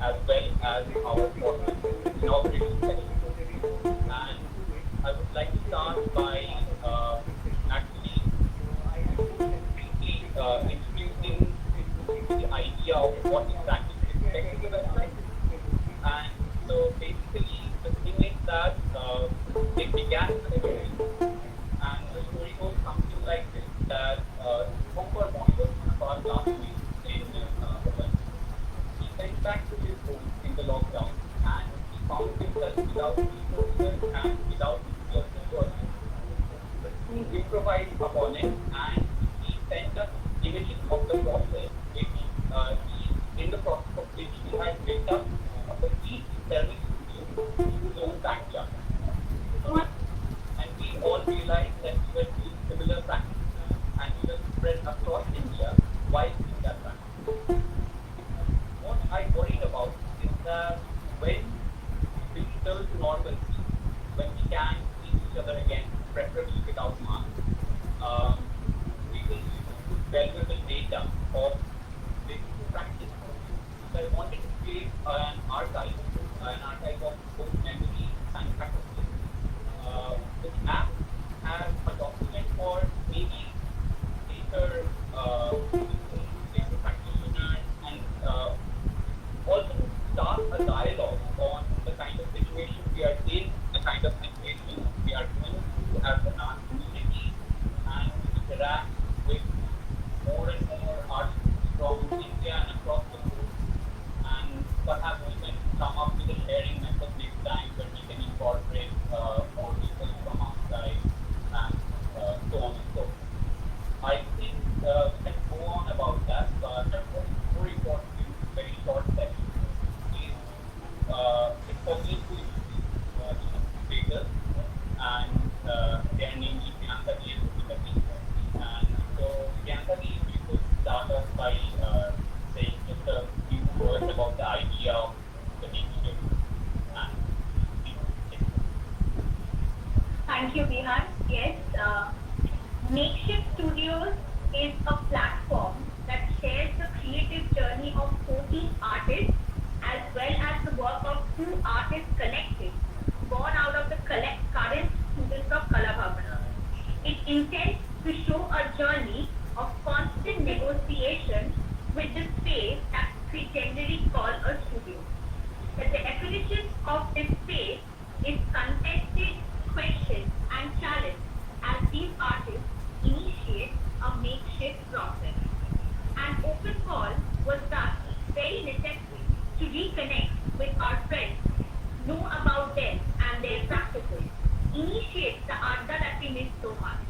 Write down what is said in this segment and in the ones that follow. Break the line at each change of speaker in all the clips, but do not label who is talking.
as well as our first inauguration session. And I would like to start by actually briefly introducing the idea of what exactly to expect in the website. And so basically, the thing is that it began with a story, and the story goes something like this: that Homer was one of our classmates in Poland. He went back to his home in the lockdown, and he found himself without resources and without personal worship. So he improvised upon it, and he sent us images of the process, which in the process of which he had built up a complete thermal studio in his own backyard. And we all realized that we were doing similar practices, and we were spread across India while doing that practice. What I worried about is that when we return to normalcy, when we can see each other again, preferably without masks, um, we will use valuable data of this practice. So I wanted to create an archive of both memories and practices, which act as a document for maybe later later practitioners, and also to start a dialogue on the kind of situation we are in, the kind of situation we are going through as an art community, and to interact with more and more artists from India and across the globe. And perhaps we can come up with a sharing method next time where we can incorporate more people from outside, and so on and so forth. I think we can go on about that, but what's more important in this very short session is it's for me to introduce speakers, and their name is Priyanka and Sukati. And so, Priyanka, if you could start off by saying just a few words about the idea of the makeshift and
Thank you, Bihan. Yes, Makeshift Studios is a platform that shares the creative journey of 14 artists as well as the work of two artist collectives born out of the current students of Kalabhavana. It intends to show a journey of constant negotiation with the space that we generally call a studio. The definition of this space is contested, questioned, and challenged as these artists initiate a makeshift process. An open call was thus very necessary to reconnect with our friends, know about them and their practices, initiate the adda that we miss so much.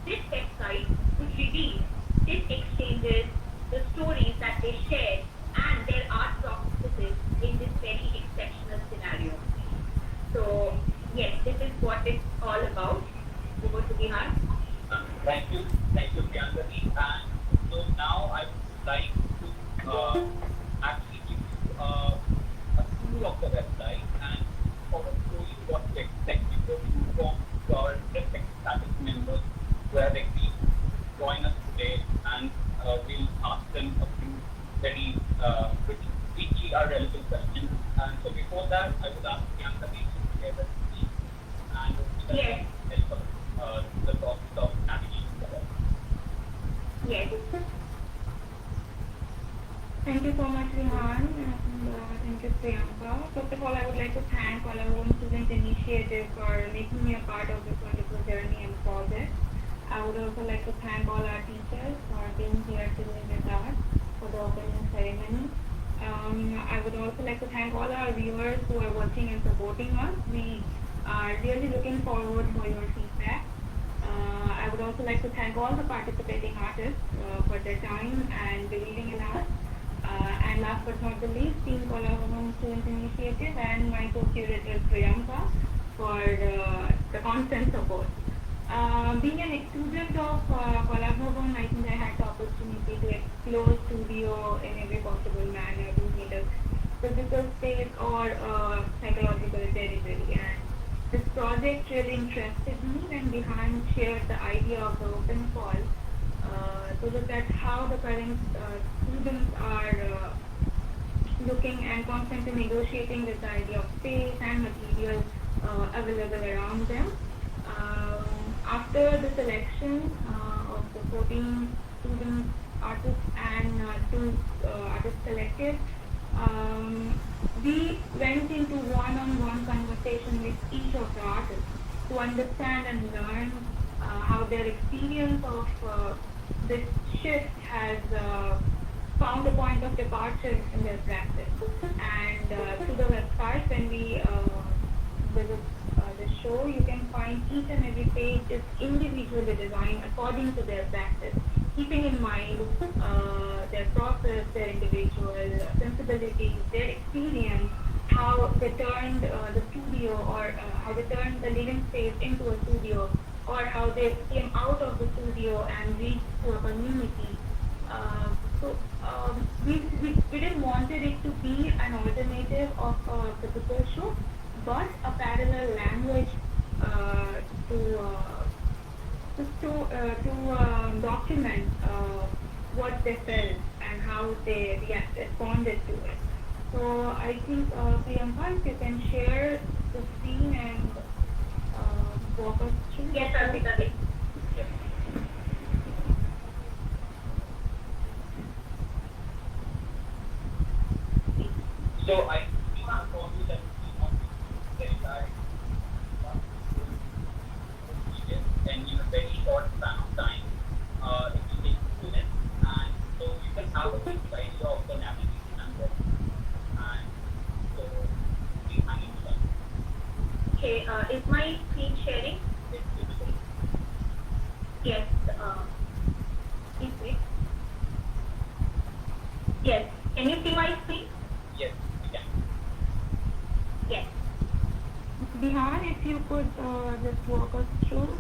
This website would reveal these exchanges, the stories that they shared, and their art practices in this very exceptional scenario. So, yes, this is what it's all about. Over to Bihan.
thank you, Priyanka. And so now I would like to actually give you a tour of the website and sort of show you what to expect before we move on to our respective faculty members who have agreed to join us today, and we'll ask them a few very which are relevant questions. And so before that, I would ask Priyanka to share the screen and
Yes,
help us the process of navigating the web.
yes.
Thank you so much, Rihan, and thank you, Priyanka. First of all, I would like to thank all our own student initiative for making me a part of this wonderful journey and project. I would also like to thank all our teachers for being here today with us for the opening ceremony. I would also like to thank all our viewers who are watching and supporting us. We are really looking forward for your feedback. I would also like to thank all the participating artists for their time and believing in us. And last but not the least, Team Kolavamam Student Initiative and my co-curator Priyanka for the constant support. Being an student of Kolavamam, I think I had the opportunity to explore studio in every possible manner, be it a physical space or psychological territory. And this project really interested me when Bihan shared the idea of the open call to look at how the current students are looking working and constantly negotiating with the idea of space and material available around them. After the selection of the 14 student artists and two artists selected, we went into one-on-one conversation with each of the artists to understand and learn how their experience of this shift has found a point of departure in their practice. And through the website, when we visit the show, you can find each and every page is individually designed according to their practice, keeping in mind their process, their individual sensibilities, their experience, how they turned the studio or how they turned the living space into a studio, or how they came out of the studio and reached to a community. We didn't want it to be an alternative of a typical show, but a parallel language to document what they felt and how they responded to it. So I think Priyanka, if you can share the scene and walk us through.
Yes, Arpita.
So I told you that we want to say that and in a very short span of time, it will take 2 minutes, and so you can have a quick idea of the navigation and what, and so we manage that.
Okay, is my screen sharing?
It's visible.
Yes. Please wait. Yes. Can you see my screen?
Yes, we can.
Yes.
Bihan, if you could just walk us through.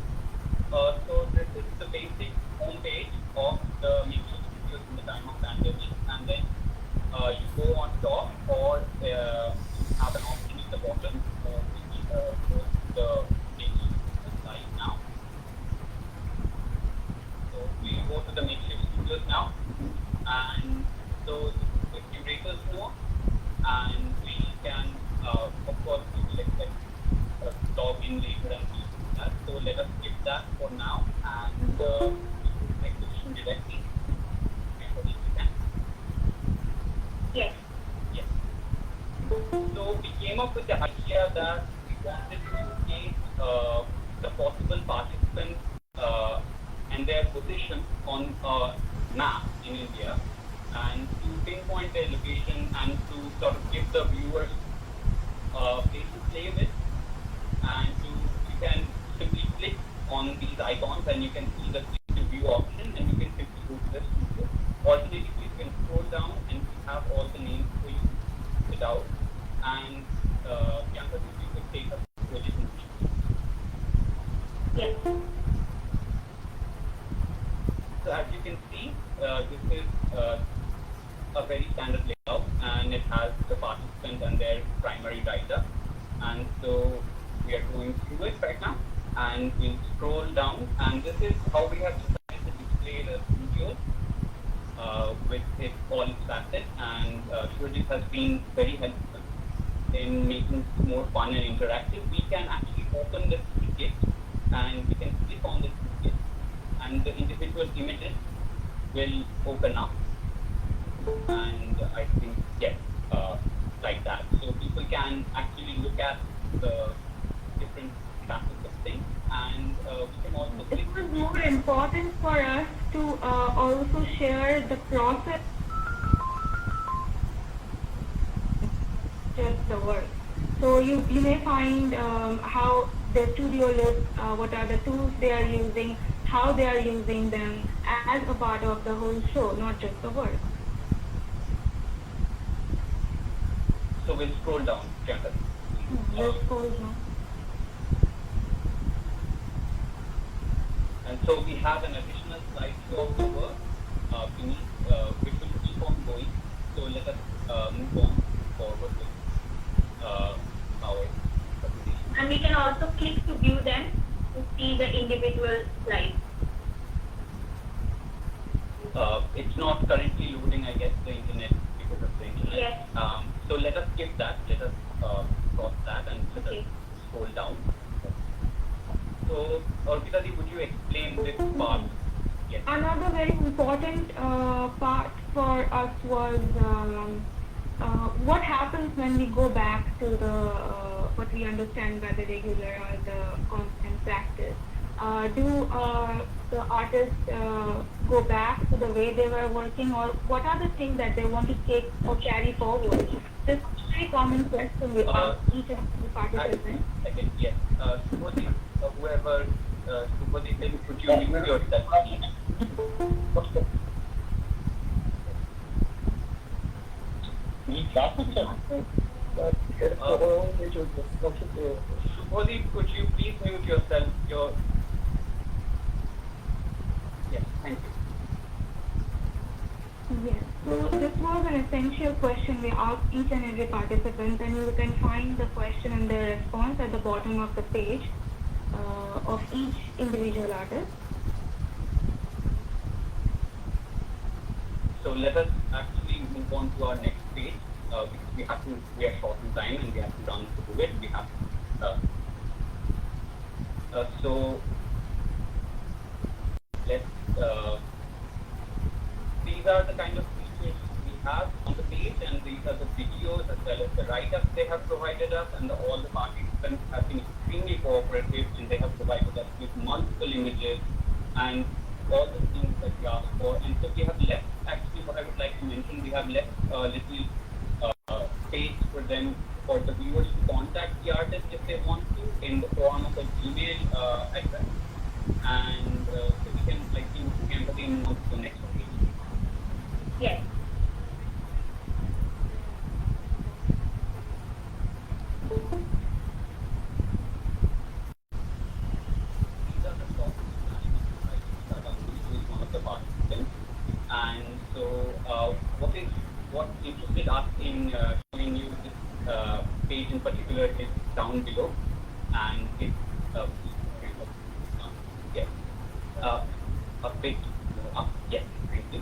So this is the basic homepage of the makeshift studios in the time of pandemic, and then you go on top or have an option at the bottom, which goes to the makeshift site now. So we go to the makeshift studios now, and so this is the curator's note, and we can, of course, we will expect log in later and do that. So let us skip that for now and exhibition directly.
Yes.
Yes. So we came up with the idea that we wanted to showcase the possible participants and their position on a map in India, and to pinpoint their location and to sort of give the viewers a place to play with, and you can simply click on these icons and you can see the click to view option, and you can simply go to the studio. Alternatively, you can scroll down and we have all the names for you without, and Bianca, if you could take a position.
Yes.
So as you can see, this is a very standard layout, and it has the participant and their primary writer, and so we are going through it right now, and we'll scroll down, and this is how we have designed to display the studios with all its facets, and Shurjit has been very helpful in making it more fun and interactive. We can actually open the ticket and we can click on the ticket, and the individual images will open up, and I think, yes, like that. So people can actually look at the different facets of things, and we can also click.
It was more important for us to also share the process, just the work. So you may find how the studio looks, what are the tools they are using, how they are using them as a part of the whole show, not just the work.
So we'll scroll down, Priyanka.
Let's go now.
And so we have an additional slideshow of the work beneath, which will keep on going. So let us move on forward with our presentation.
And we can also click to view them to see the individual slides.
It's not currently loading, I guess, the internet because of the internet.
Yes.
So let us skip that. Let us cross that and let us scroll down. So, Orpita, would you explain this part? Yes.
Another very important part for us was what happens when we go back to the what we understand by the regular or the constant practice. Do the artists go back to the way they were working, or what are the things that they want to take or carry forward? This is a very common question we ask each and every participant.
Again, yes. Supposing whoever supposing could you mute yourself, please? Shubhodip, could you please mute yourself? Yes, thank you.
Yes. So this was an essential question we asked each and every participant, and you can find the question and the response at the bottom of the page of each individual artist.
So let us actually move on to our next page because we are short on time and we have to run through it. We have so let's these are the kind of features we have on the page, and these are the videos as well as the write-ups they have provided us, and all the participants have been extremely cooperative, and they have provided us with multiple images and all the things that we asked for. And so we have left, actually what I would like to mention, we have left a little space for them, for the viewers to contact the artist if they want to, in the form of an email address. And so we can move on to the next page.
Yes.
These are the topics one of the participants. And so what interested us in showing you this page in particular is down below, and it's yes, a bit up. Yes, thank you.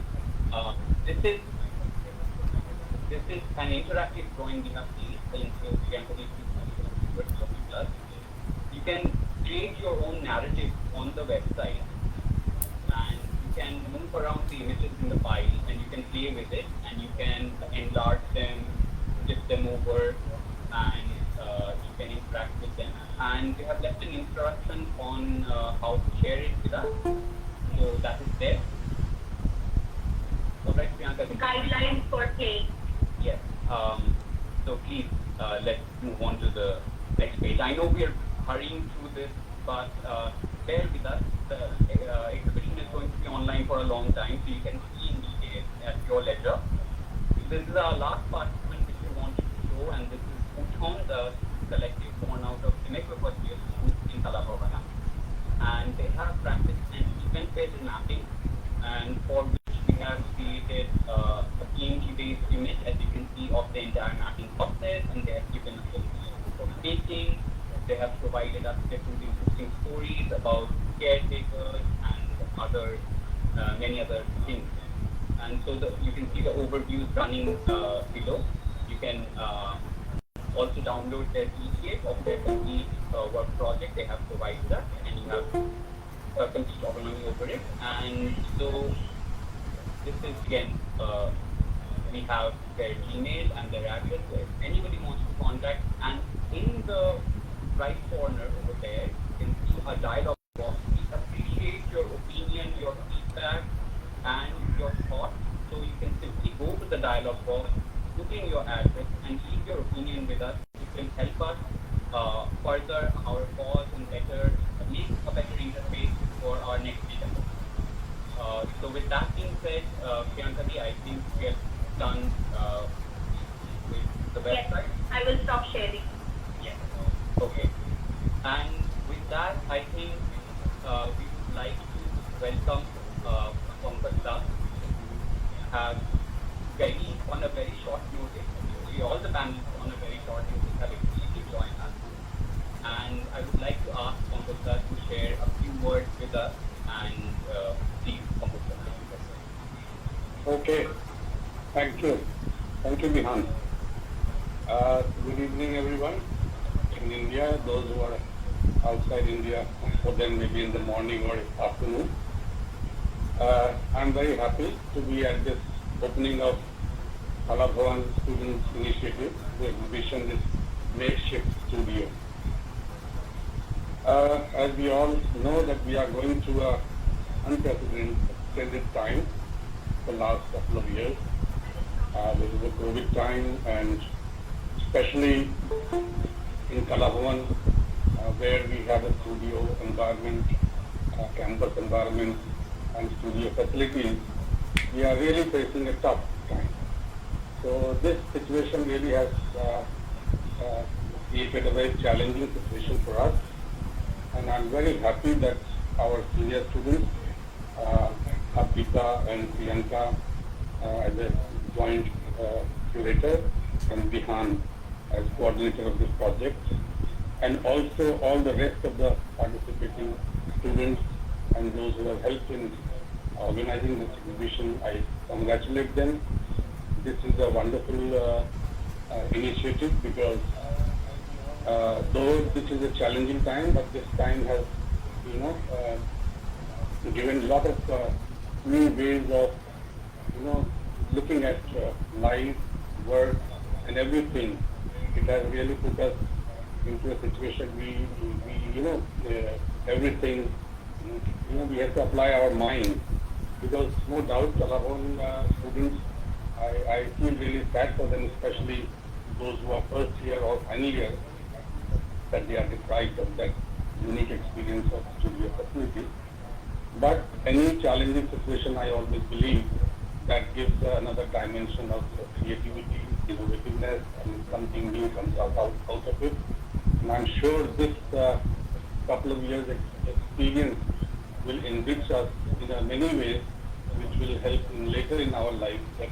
This is an interactive drawing we have seen, so you can create your own narrative on the website, and you can move around the images in the file, and you can play with it, and you can enlarge them, flip them over, and you can interact with them. And we have left an instruction on how to share it with us, so that is there. Alright, Priyanka.
Guidelines for play.
Yes. So please, let's move on to the next page. I know we are hurrying through this, but bear with us. The exhibition is going to be online for a long time, so you can see in detail at your leisure. This is our last participant which we wanted to show, and this is Uthon, the collective born out of Imekwa in Talabhavana. And they have practiced an event-based mapping, and for which we have created a PNG-based image, as you can see, of the entire mapping process, and they have given us a baking. They have provided us different interesting stories about caretakers and many other things. And so you can see the overviews running below. You can also download their PDF of their complete work project they have provided us, and you have a complete autonomy over it. And so this is again, we have their email and their address, so if anybody wants to contact, and in the right corner over there, you can see a dialog box. We appreciate your opinion, your feedback, and your thoughts. So you can simply go to the dialog box, put in your address, and leave your opinion with us. It will help us further our cause and make a better interface for our next meetup. So with that being said, Priyanka, I think we are done with the website.
Yes, I will stop sharing.
Yes. Okay. And with that, I think we would like to welcome Pankaj, who have on a very short notice, actually all the panelists on a very short notice have agreed to join us. And I would like to ask Pankaj to share a few words with us, and please, Pankaj.
Okay. Thank you. Thank you, Bihan. Good evening, everyone. In India, those who are outside India, for them maybe in the morning or afternoon. I'm very happy to be at this opening of Kalabhavan Students Initiative, the exhibition is makeshift studio. As we all know that we are going through a unprecedented time the last couple of years. This is the COVID time, and especially in Kalabhavan, where we have a studio environment, campus environment, and studio facilities, we are really facing a tough time. So this situation really has created a very challenging situation for us, and I'm very happy that our senior students, Apika and Priyanka, as a joint curator, and Bihan as coordinator of this project, and also all the rest of the participating students and those who have helped in organizing this exhibition. I congratulate them. This is a wonderful initiative because though this is a challenging time, but this time has, given a lot of new ways of, looking at life, work, and everything. It has really put us into a situation everything, we have to apply our mind, because no doubt our own students, I feel really sad for them, especially those who are first year or final year, that they are deprived of that unique experience of studio facility. But any challenging situation, I always believe, that gives another dimension of creativity, innovativeness, and something new comes out of it. And I'm sure this couple of years experience will enrich us in many ways, which will help later in our life. That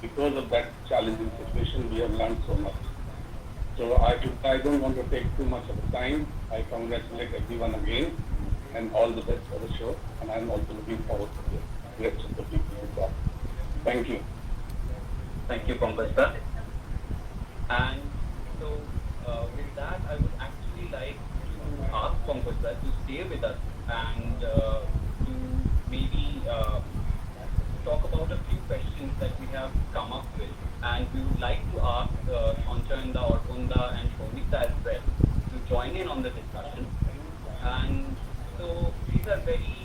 because of that challenging situation, we have learned so much. So I don't want to take too much of the time. I congratulate everyone again, and all the best for the show. And I'm also looking forward to the rest of the people who talk. Thank you.
Thank you, Pankaj sir. And so, with that, I would actually like to ask Pankaj sir to stay with us and to maybe talk about a few questions that we have come up with. And we would like to ask Sanchanda, Orkunda, and Shomita as well to join in on the discussion. And so these are very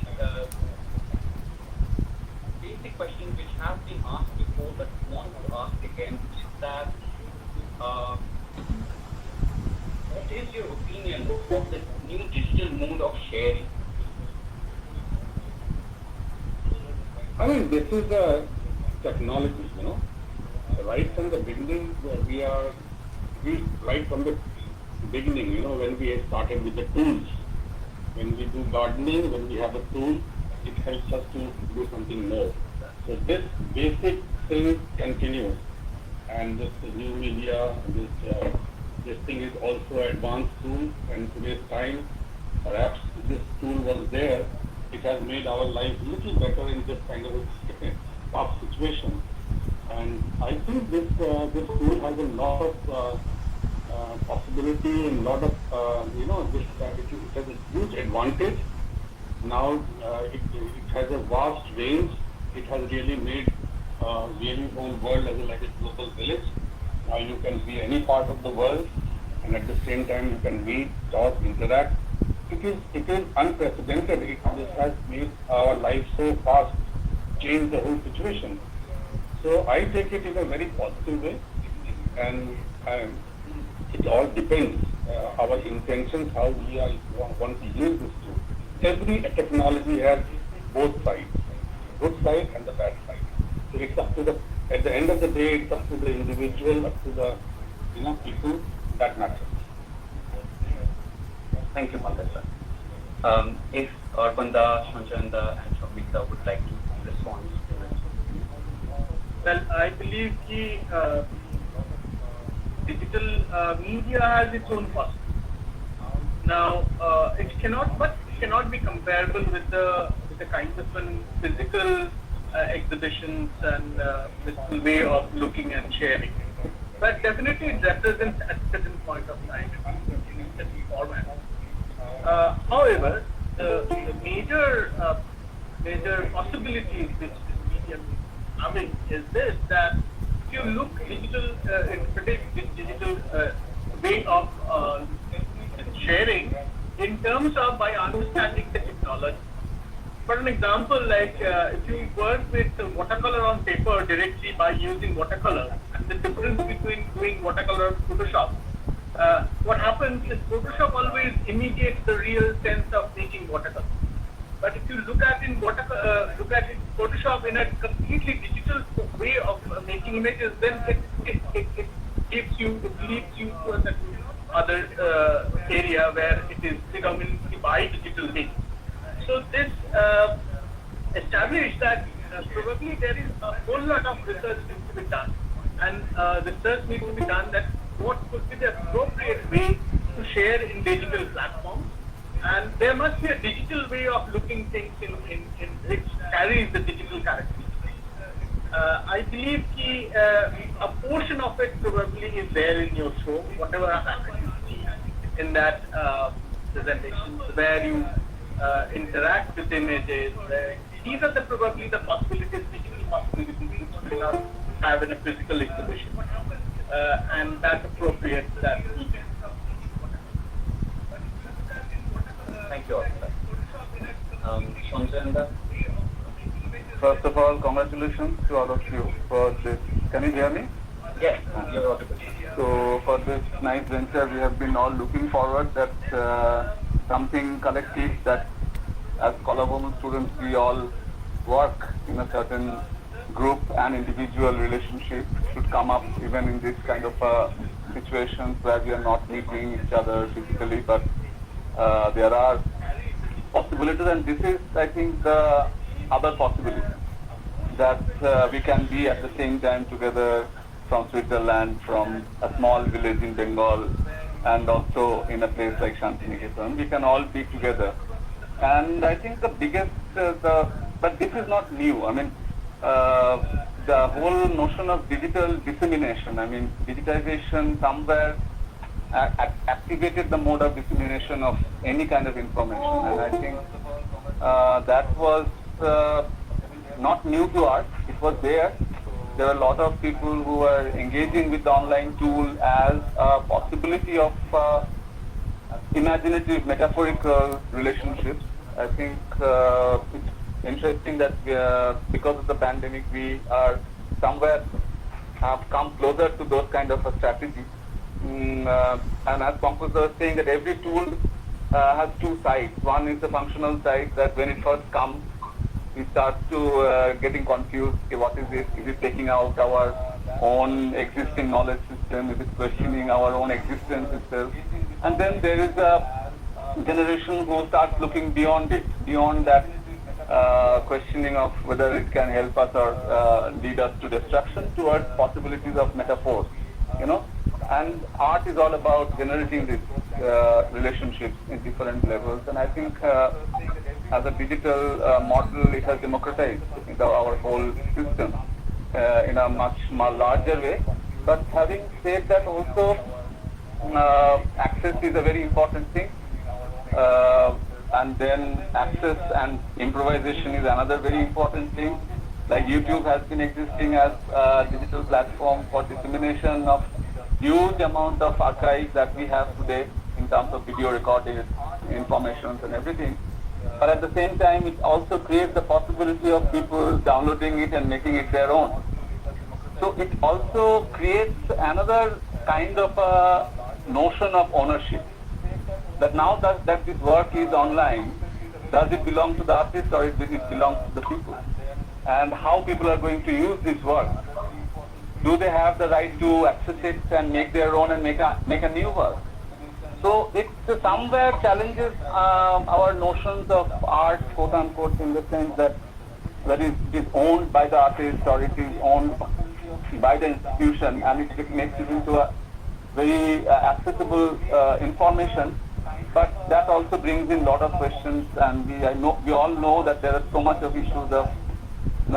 basic questions which have been asked before, but want to ask again, which is that what is your opinion of this new digital mode of sharing?
I mean, this is the technology, Right from the beginning, right from the beginning, when we started with the tools, when we do gardening, when we have a tool, it helps us to do something more. So this basic thing continues, and this new media, this thing is also an advanced tool. And today's time, perhaps this tool was there, it has made our life a little better in this kind of a tough situation. And I think this tool has a lot of possibility and lot of it has a huge advantage. Now it has a vast range. It has really made really whole world as like a global village. Now you can be any part of the world, and at the same time you can meet, talk, interact. It is unprecedented. This has made our life so fast, changed the whole situation. So I take it in a very positive way, and it all depends our intentions, how we want to use this tool. Every technology has both sides, good side and the bad side. So it's up to at the end of the day, it's up to the individual, up to the people that matters.
Thank you, Pankaj sir. If Orkunda, Sanchanda, and Shomita would like to respond to this.
Well, I believe the digital media has its own cost. Now, it cannot be comparable with the kinds of physical exhibitions and physical way of looking and sharing. but definitely it represents at a certain point of time in a certain format. However, the major possibilities which this medium is having is this, that if you look digital, interpret this digital way of sharing in terms of by understanding the technology. For an example, like if you work with watercolor on paper directly by using watercolor, and the difference between doing watercolor and Photoshop, what happens is Photoshop always imitates the real sense of making watercolor. But if you look at Photoshop in a completely digital way of making images, then it leads you to a certain other area where it is predominantly by digital means. So this established that probably there is a whole lot of research needs to be done, and research needs to be done that what could be the appropriate way to share in digital platforms, and there must be a digital way of looking things in which carries the digital characteristics. I believe a portion of it probably is there in your show, whatever happened in that presentation, where you interact with images. These are probably the possibilities, digital possibilities which we not have in a physical exhibition, and that's appropriate. That
Thank you, Shamsenda.
First of all, congratulations to all of you for this. Can you hear me?
Yes, you're audible.
So for this nice venture, we have been all looking forward that something collective, that as Colorwoman students we all work in a certain group and individual relationship should come up even in this kind of situations where we are not meeting each other physically, but there are possibilities, and this is, I think, the other possibility, that we can be at the same time together from Switzerland, from a small village in Bengal, and also in a place like Shantiniketan. We can all be together. And I think the biggest, but this is not new. I mean, the whole notion of digital dissemination, I mean, digitization somewhere activated the mode of dissemination of any kind of information. And I think that was not new to us. It was there. There were a lot of people who were engaging with the online tool as a possibility of imaginative, metaphorical relationships. I think it's interesting that because of the pandemic, we are somewhere have come closer to those kind of a strategy. And as Pankaj was saying, that every tool has two sides. One is the functional side, that when it first comes, we start to getting confused. Okay, what is it? Is it taking out our own existing knowledge system? Is it questioning our own existence itself? And then there is a generation who starts looking beyond it, beyond that questioning of whether it can help us or lead us to destruction, towards possibilities of metaphors, you know. And art is all about generating these relationships in different levels. And I think as a digital model, it has democratized our whole system in a much more larger way. But having said that, also access is a very important thing. And then access and improvisation is another very important thing. Like YouTube has been existing as a digital platform for dissemination of huge amount of archives that we have today in terms of video recorded informations and everything. But at the same time, it also creates the possibility of people downloading it and making it their own. So it also creates another kind of a notion of ownership. That now that this work is online, does it belong to the artist or does it belong to the people? And how people are going to use this work? Do they have the right to access it and make their own and make a new work? So it somewhere challenges our notions of art, quote unquote, in the sense that it is owned by the artist or it is owned by the institution, and it makes it into a very accessible information. But that also brings in a lot of questions, and we all know that there are so much of issues of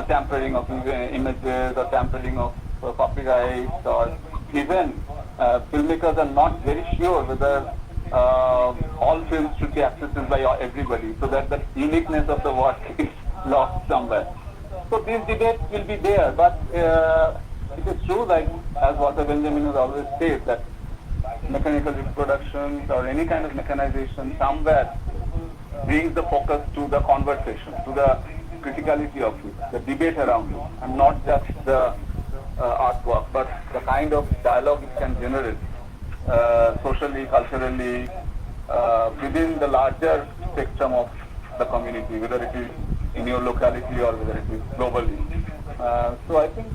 tampering of images or tampering of copyrights or even filmmakers are not very sure whether all films should be accessible by everybody, so that the uniqueness of the work is lost somewhere. So these debates will be there, but it is true, like as Walter Benjamin has always said, that mechanical reproductions or any kind of mechanization somewhere brings the focus to the conversation, to the criticality of it, the debate around it, and not just the artwork, but the kind of dialogue it can generate socially, culturally, within the larger spectrum of the community, whether it is in your locality or whether it is globally. So I think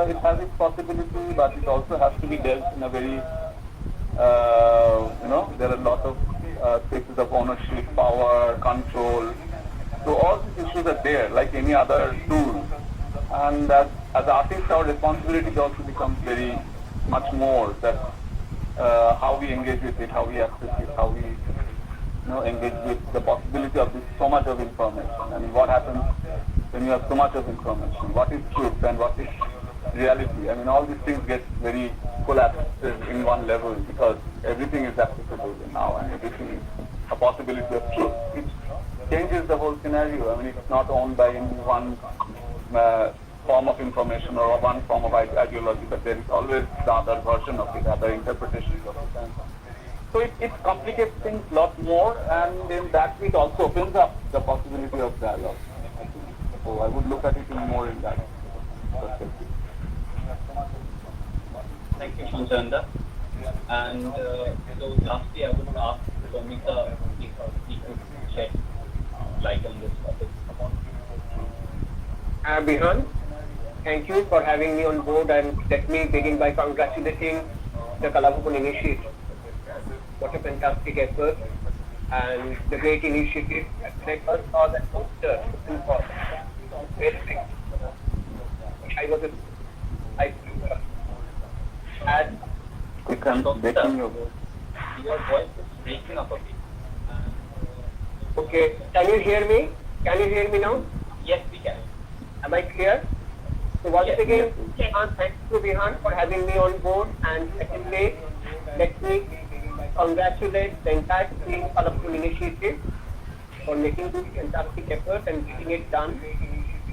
it has its possibility, but it also has to be dealt in a very, there are a lot of spaces of ownership, power, control. So all these issues are there, like any other tool. And as artists, our responsibility also becomes very much more that how we engage with it, how we access it, how we engage with the possibility of this so much of information. I mean, what happens when you have so much of information? What is truth and what is reality? I mean, all these things get very collapsed in one level because everything is accessible now and everything is a possibility of truth. It changes the whole scenario. I mean, it's not owned by any one form of information or one form of ideology, but there is always the other version of it, other interpretations of it. And so it complicates things a lot more, and in that it also opens up the possibility of dialogue. So I would look at it more in that perspective.
Thank you, Shanchanda. And so lastly, I would ask Somita if he could shed light on this topic.
Bihan, thank you for having me on board, and let me begin by congratulating the Kalabhupon initiative. What a fantastic effort and the great initiative. When I first saw that poster, I was and
You can breaking your voice.
Your voice is breaking up a bit.
okay, can you hear me? Can you hear me now?
Yes, we can.
Am I clear? So once
Yes.
again, thanks to Bihan for having me on board, and secondly, let me congratulate the entire team Kalabhupon initiative for making this fantastic effort and getting it done.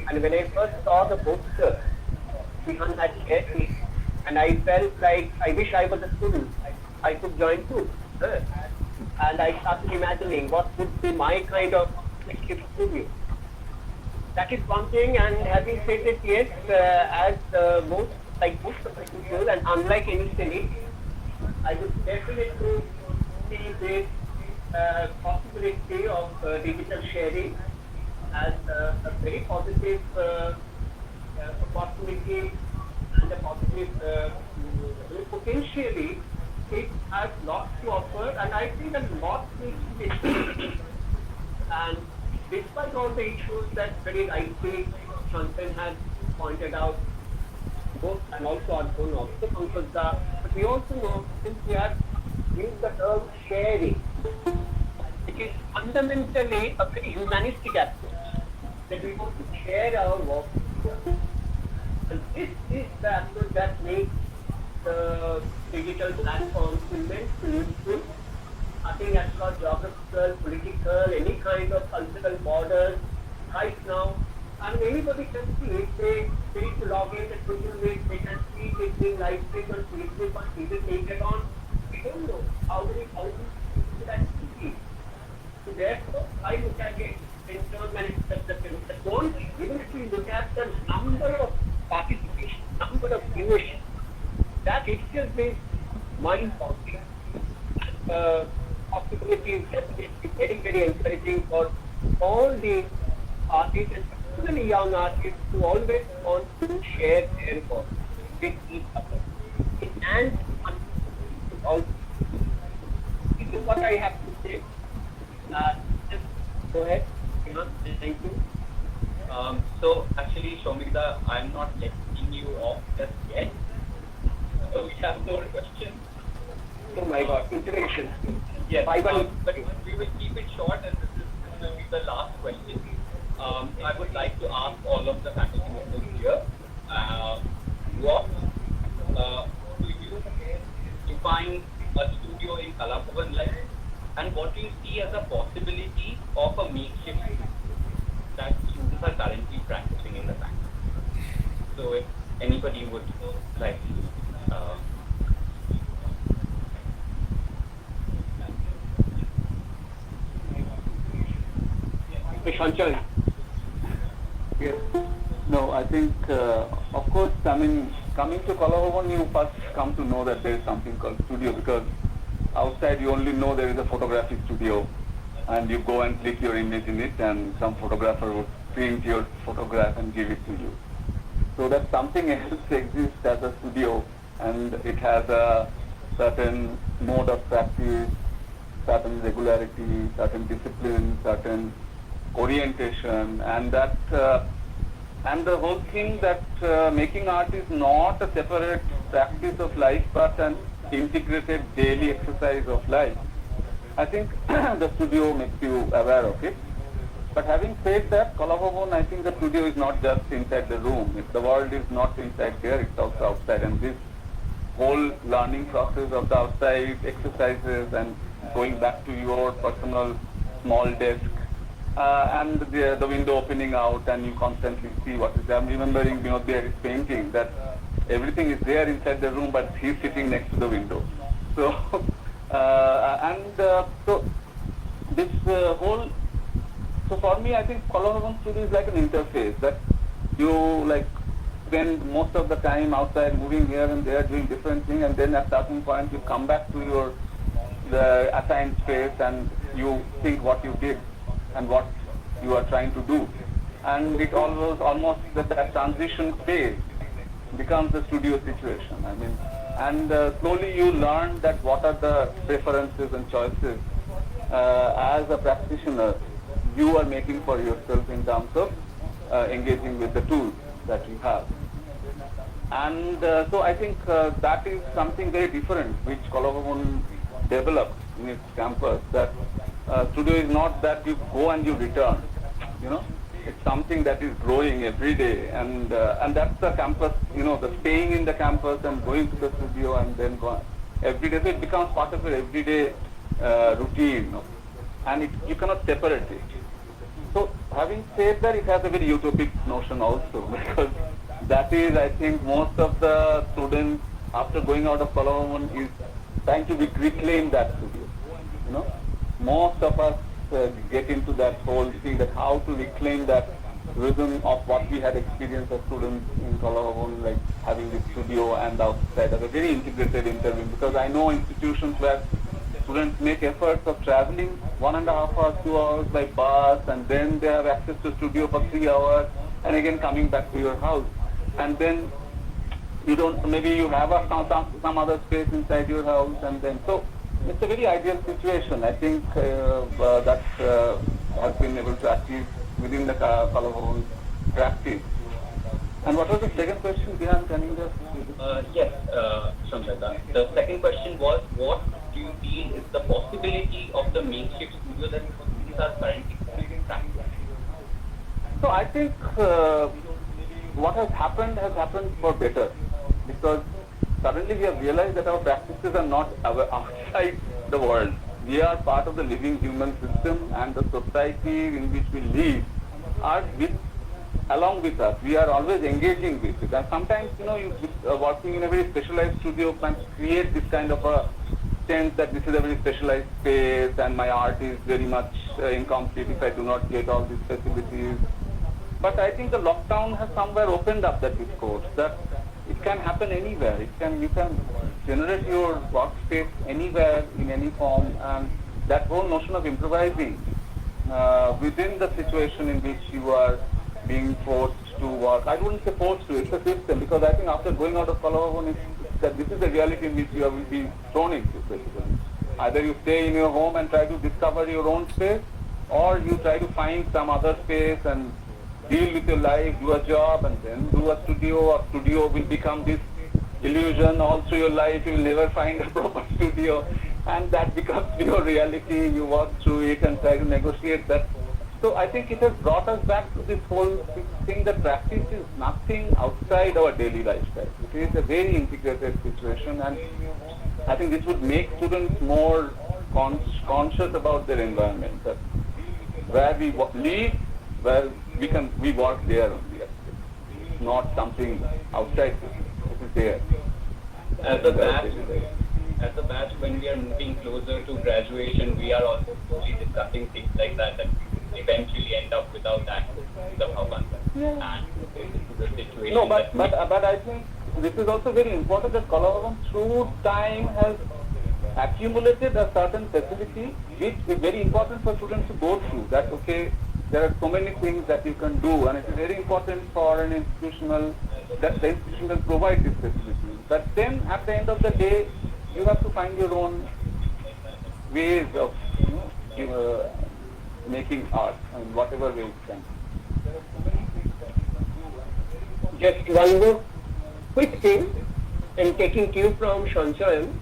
And when I first saw the poster, Bihan had shared me, and I felt like I wish I was a student. I could join too. And I started imagining what would be my kind of makeshift studio. That is one thing, and having said it, yes, as most of the people, and unlike any city, I would definitely see this possibility of digital sharing as a very positive opportunity and a positive, potentially it has lots to offer, and I think a lot needs to be achieved. And despite all the issues that very rightly Shantan has pointed out, both and also Arjun, also Pankaj, but we also know, since we have used the term sharing, it is fundamentally a very humanistic approach, that we want to share our work. And this is the approach that makes the digital platforms immensely useful. Nothing as far geographical, political, any kind of cultural borders right now. And anybody can see it. They need to log in and Google it. They can see it being live streamed on Facebook, on TV, later on. We don't know how many thousands people that see it. So therefore, I look at it in terms of the don't, even if we look at the number of participation, number of viewership, that itself is mind-boggling. Possibility is definitely very, very encouraging for all the artists, and particularly young artists, who always want to share their work with each other. And also, this is what I have to say. Just go ahead. Thank you.
So actually, Shomita, I'm not letting you off just yet. So we have more questions.
Oh my God, integration.
Yes,
But
but we will keep it short, and this will be the last question. I would like to ask all of the faculty members here, what do you define a studio in Kalapuvan life, and what do you see as a possibility of a makeshift studio that students are currently practicing in the bank? So if anybody would like to
Sanchal. Yes. No, I think, of course, I mean, coming to Kalahovan, you first come to know that there is something called studio, because outside you only know there is a photography studio, and you go and click your image in it, and some photographer would print your photograph and give it to you. So that something else exists as a studio, and it has a certain mode of practice, certain regularity, certain discipline, certain orientation, and that and the whole thing that making art is not a separate practice of life, but an integrated daily exercise of life. I think the studio makes you aware of it. But having said that, Kalahovan, I think the studio is not just inside the room. If the world is not inside there, it's also outside. And this whole learning process of the outside exercises and going back to your personal small desk, and the window opening out, and you constantly see what is there. I'm remembering Vinod Bihari's painting that everything is there inside the room, but he's sitting next to the window. So, so this whole, so for me, I think Kalahovan Studio is like an interface that you like spend most of the time outside, moving here and there, doing different things, and then at certain point you come back to the assigned space, and you think what you did and what you are trying to do. And it almost that transition phase becomes the studio situation. I mean, and slowly you learn that what are the preferences and choices as a practitioner you are making for yourself in terms of engaging with the tools that you have. And so I think that is something very different which Kalahovan developed in its campus, that studio is not that you go and you return, you know, it's something that is growing every day, and that's the campus, you know, the staying in the campus and going to the studio and then go every day, so it becomes part of your everyday routine, you know, and you cannot separate it. So having said that, it has a very utopic notion also, because that is, I think, most of the students after going out of Kalahovan is trying to reclaim that studio, you know. Most of us get into that whole thing, that how to reclaim that rhythm of what we had experienced as students in Kalahovan, like having this studio and outside as a very integrated interview. Because I know institutions where students make efforts of traveling 1.5 hours, 2 hours by bus, and then they have access to studio for 3 hours, and again coming back to your house. And then you don't, maybe you have some other space inside your house, and then, so it's a very ideal situation. I think that has been able to achieve within the Kalahovan practice. And what was the second question, Bihan? Can you just...
Yes, Shamshada. The second question was, what do you feel is the possibility of the makeshift studio that students are currently practicing?
So I think what has happened for better, because suddenly we have realized that our practices are not outside the world. We are part of the living human system, and the society in which we live are along with us. We are always engaging with it. And sometimes, you know, working in a very specialized studio can create this kind of a sense that this is a very specialized space and my art is very much incomplete if I do not get all these facilities. But I think the lockdown has somewhere opened up that discourse, that it can happen anywhere. You can generate your workspace anywhere in any form, and that whole notion of improvising within the situation in which you are being forced to work. I wouldn't say forced to, it's a system, because I think after going out of Kalahovan, that this is the reality in which you will be thrown into, basically. Either you stay in your home and try to discover your own space, or you try to find some other space and deal with your life, do a job, and then do a studio. Or studio will become this illusion all through your life. You will never find a proper studio, and that becomes your reality. You work through it and try to negotiate that So I think it has brought us back to this whole thing that practice is nothing outside our daily lifestyle. It is a very integrated situation, and I think this would make students more conscious about their environment, that where we live, where we work there only. It's not something outside. It is there.
As a batch, when we are moving closer to graduation, we are also slowly discussing things like that we eventually end up without access to the Bhavan. And this is the situation.
No, but I think this is also very important that Kalabhavan through time has accumulated a certain facility, which is very important for students to go through. That okay, there are so many things that you can do, and it is very important for an institutional that the institution can provide this facility. But then at the end of the day, you have to find your own ways of making art in whatever way it can.
Just one more quick thing, in taking cue from Shanshayan,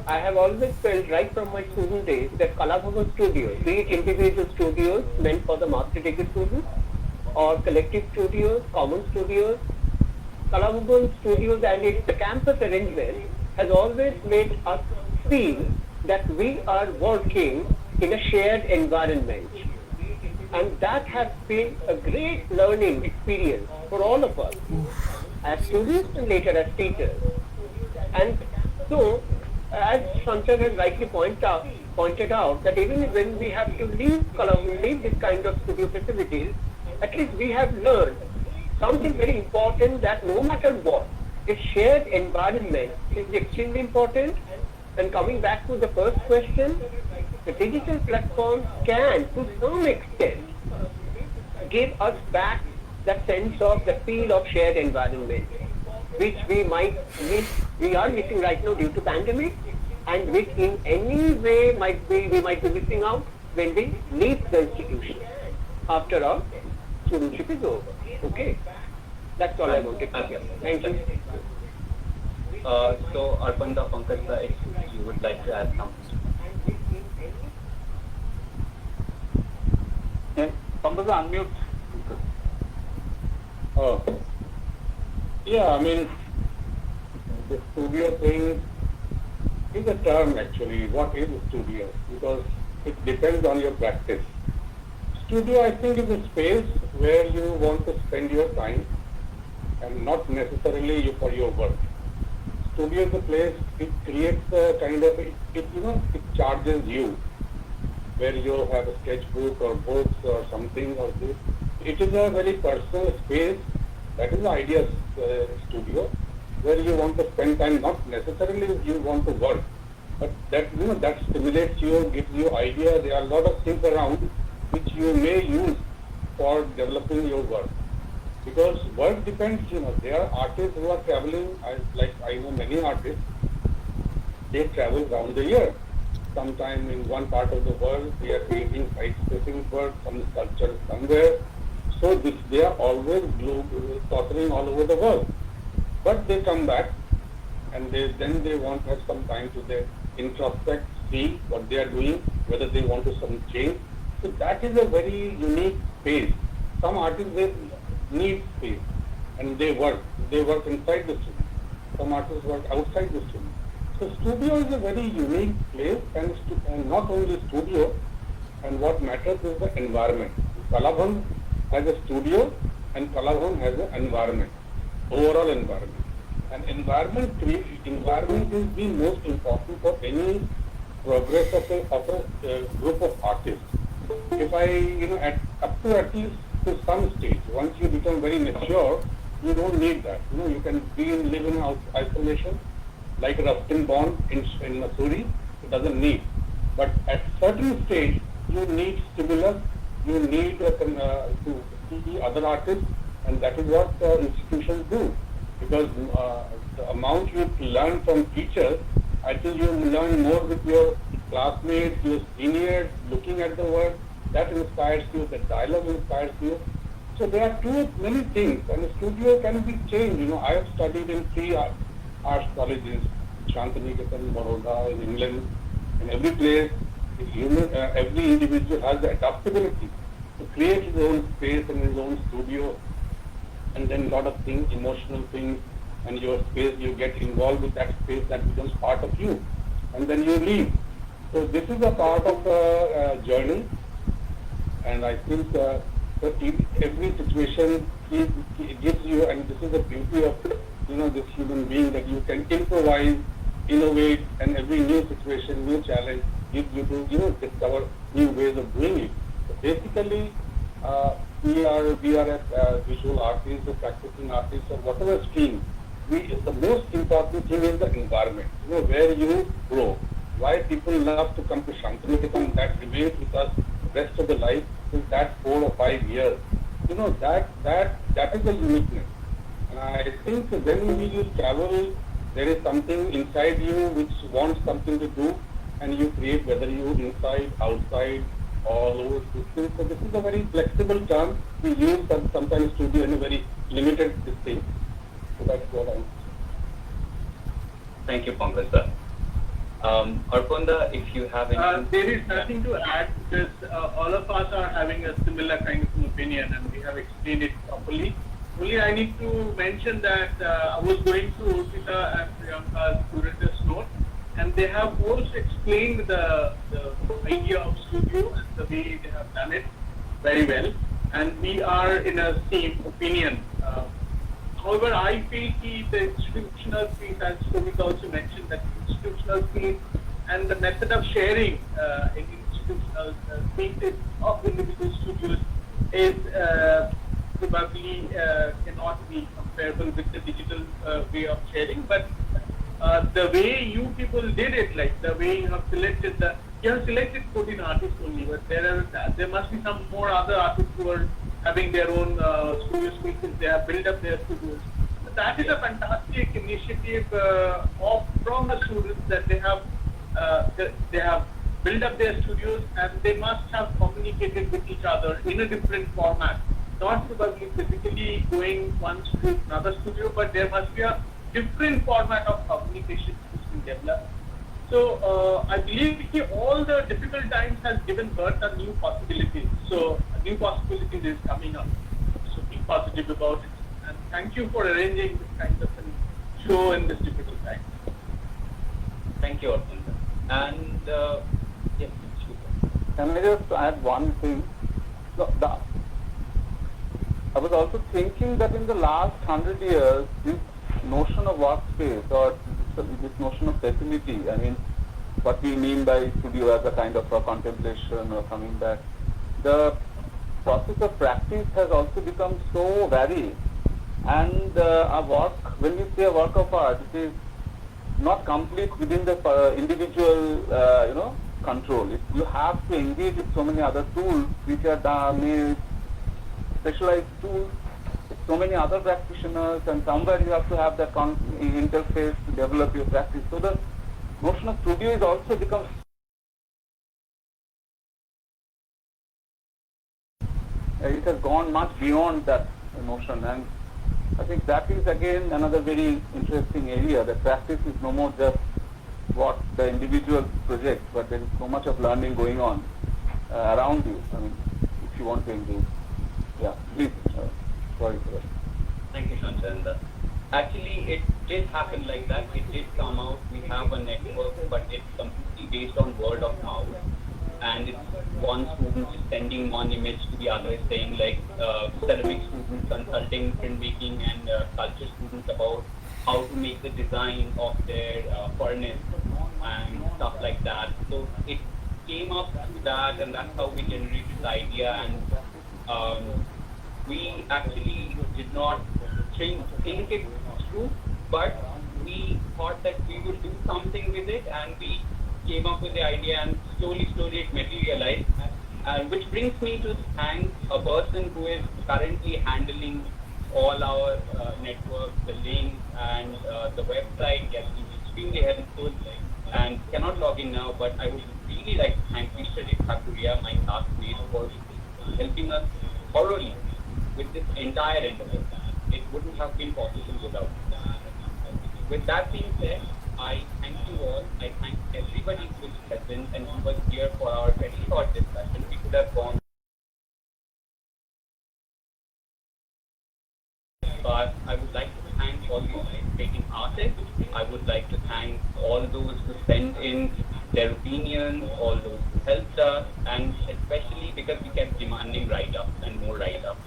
I have always felt right from my student days that Kalabhavan studios, be it individual studios meant for the master degree students or collective studios, common studios, Kalabhavan studios and the campus arrangement has always made us feel that we are working in a shared environment. And that has been a great learning experience for all of us as students and later as teachers. And so, as Shankar has rightly pointed out that even when we have to leave this kind of studio facilities, at least we have learned something very important, that no matter what, a shared environment is extremely important. And coming back to the first question, the digital platforms can, to some extent, give us back that sense of the feel of shared environment, which we are missing right now due to pandemic, and which in any way we might be missing out when we leave the institution after our studentship is over. Okay, that's all I wanted to say. Thank you.
So, Arpanda Pankaj, if you would like to add something.
Pankaj, unmute.
Yeah, I mean, the studio thing is a term actually. What is a studio? Because it depends on your practice. Studio, I think, is a space where you want to spend your time and not necessarily for your work. Studio is a place, it creates a kind of, it charges you, where you have a sketchbook or books or something or this. It is a very personal space. That is the idea studio, where you want to spend time, not necessarily you want to work, but that that stimulates you, gives you idea. There are a lot of things around which you may use for developing your work. Because work depends, there are artists who are traveling, I know many artists, they travel around the year. Sometime in one part of the world, they are creating site-specific work, some sculpture somewhere. So they are always tottering all over the world. But they come back and then they want to have some time to introspect, see what they are doing, whether they want to some change. So that is a very unique space. Some artists, they need space and they work inside the studio. Some artists work outside the studio. So studio is a very unique place, and not only studio, and what matters is the environment. Kalabhavan has a studio and Kalabhavan has an environment, overall environment. And environment is the most important for any progress of a group of artists. If at least to some stage, once you become very mature, you don't need that. You can live in isolation, like Rustin Bond in Missouri. It doesn't need. But at certain stage, you need stimulus. You need to see other artists, and that is what institutions do. Because the amount you learn from teachers, I think you learn more with your classmates, your seniors, looking at the work. That inspires you, the dialogue inspires you. So there are many things, and a studio can be changed. I have studied in 3 arts colleges, Shantiniketan, Baroda, in England. In every place, every individual has the adaptability. to create his own space in his own studio, and then lot of things, emotional things, and your space, you get involved with that space that becomes part of you, and then you leave. So this is a part of the journey, and I think that every situation gives you, and this is the beauty of this human being, that you can improvise, innovate, and every new situation, new challenge gives you to discover new ways of doing it. So basically, we are a visual artists or practicing artists or whatever stream. The most important thing is the environment, where you grow. Why people love to come to Shantinikethan, that remains with us rest of the life, is that 4 or 5 years. That is the uniqueness. And I think when you travel, there is something inside you which wants something to do, and you create, whether you inside, outside, all over these things. So this is a very flexible term. We use sometimes studio in a very limited distance. So that's what I'm.
Thank you, Pankaj sir. Arpanda, if you have anything.
There is nothing to add because all of us are having a similar kind of an opinion and we have explained it properly. Only I need to mention that I was going through Urpita and Priyanka's curator's note, and they have also explained the idea of studio and the way they have done it very well, and we are in a same opinion. However, I feel the institutional piece, as Sumit also mentioned, that the institutional piece and the method of sharing in institutional pieces of individual studios is probably cannot be comparable with the digital way of sharing. But the way you people did it, like the way you have selected 14 artists only, but there must be some more other artists who are having their own studio spaces. They have built up their studios. But that is a fantastic initiative from the students, that they have built up their studios, and they must have communicated with each other in a different format. Not probably physically going one studio to another studio, but there must be a different format of communication which has been developed. So I believe all the difficult times has given birth to new possibilities. So new possibilities is coming up. So be positive about it. And thank you for arranging this kind of a show in this difficult time.
Thank you, Arpanda. And yes, Shubha.
Can I just add one thing? I was also thinking that in the last 100 years, this notion of workspace, or this notion of facility, I mean, what we mean by studio as a kind of a contemplation or coming back, the process of practice has also become so varied. And a work, when we say a work of art, it is not complete within the individual, control. You have to engage with so many other tools which are made, specialized tools, so many other practitioners, and somewhere you have to have that interface to develop your practice. So the notion of studio is also becomes, it has gone much beyond that notion, and I think that is again another very interesting area. That practice is no more just what the individual project, but there is so much of learning going on around you. I mean, if you want to engage. Yeah, please. Sorry for that.
Thank you, Shanchandra. Actually, it did happen like that. It did come out. We have a network, but it's completely based on word of mouth. And it's one student is sending one image to the other, saying like ceramic students consulting printmaking and culture students about how to make the design of their furnace and stuff like that. So it came up through that, and that's how we generated the idea. And we actually did not think it through, but we thought that we would do something with it, and we came up with the idea, and slowly it materialized. Which brings me to thank a person who is currently handling all our networks, the links, and the website. Yes, he's extremely helpful and cannot log in now, but I would really like to thank Mr. Thakuria, my classmate, for helping us thoroughly with this entire endeavor. It wouldn't have been possible without that. With that being said, I thank you all. I thank everybody who is present and who was here for our very short discussion. We could have gone sent in their opinions, all those who helped us, and especially because we kept demanding write-ups and more write-ups.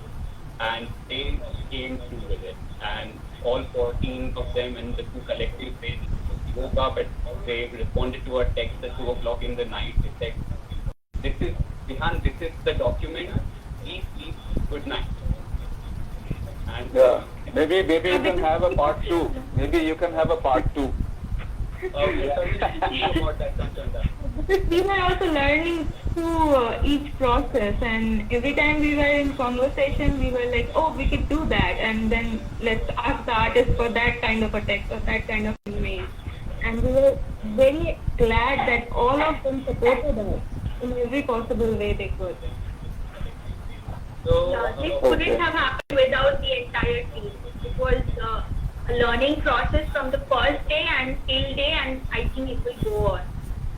And they came through with it. And all 14 of them in the two collectives, they woke up and they responded to our text at 2 o'clock in the night. They said, "This is, Vihan, this is the document. Please sleep. Good night." And
Yeah. Maybe you can have a part 2. Maybe you can have a part 2.
we're certainly thinking about that, Sanchanda.
Because we were also learning through each process, and every time we were in conversation, we were like, oh, we could do that, and then let's ask the artist for that kind of a text or that kind of image. And we were very glad that all of them supported us in every possible way they could.
So,
Yeah, this couldn't have happened without the entire team. It was a learning process from the first day and till day, and I think it will go on.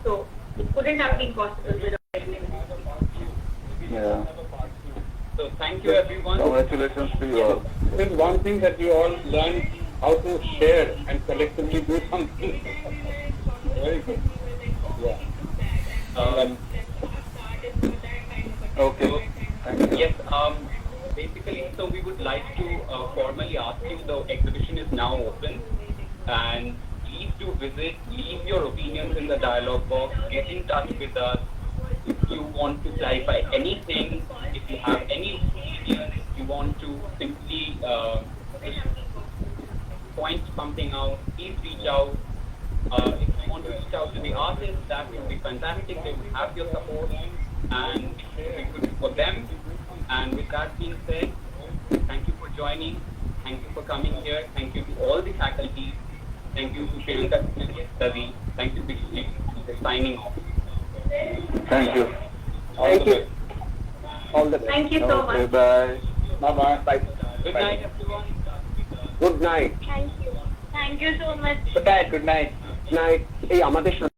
So it couldn't have been possible without everyone.
Yeah.
so thank you everyone.
Congratulations to you all.
This is one thing that you all learn how to share and collectively do something. Very good. Yeah.
Okay. Thank you.
Yes, basically, so we would like to formally ask you, the exhibition is now open, and please do visit, leave your opinions in the dialogue box, get in touch with us if you want to clarify anything, if you have any opinions, if you want to simply point something out, please reach out. If you want to reach out to the artists, that would be fantastic. They would have your support, and we could for them. And with that being said, thank you for joining. Thank you for coming here. Thank you to all the faculty. Thank you to Priyanka Study. Thank you, Bixi, for signing off.
Thank you.
Thank you. All the best.
Thank you so
Okay,
much.
bye.
Bye-bye. Bye.
Good night, everyone.
Good night.
Thank you. Thank you so much.
Good night. Good night. Night. Hey, আমাদের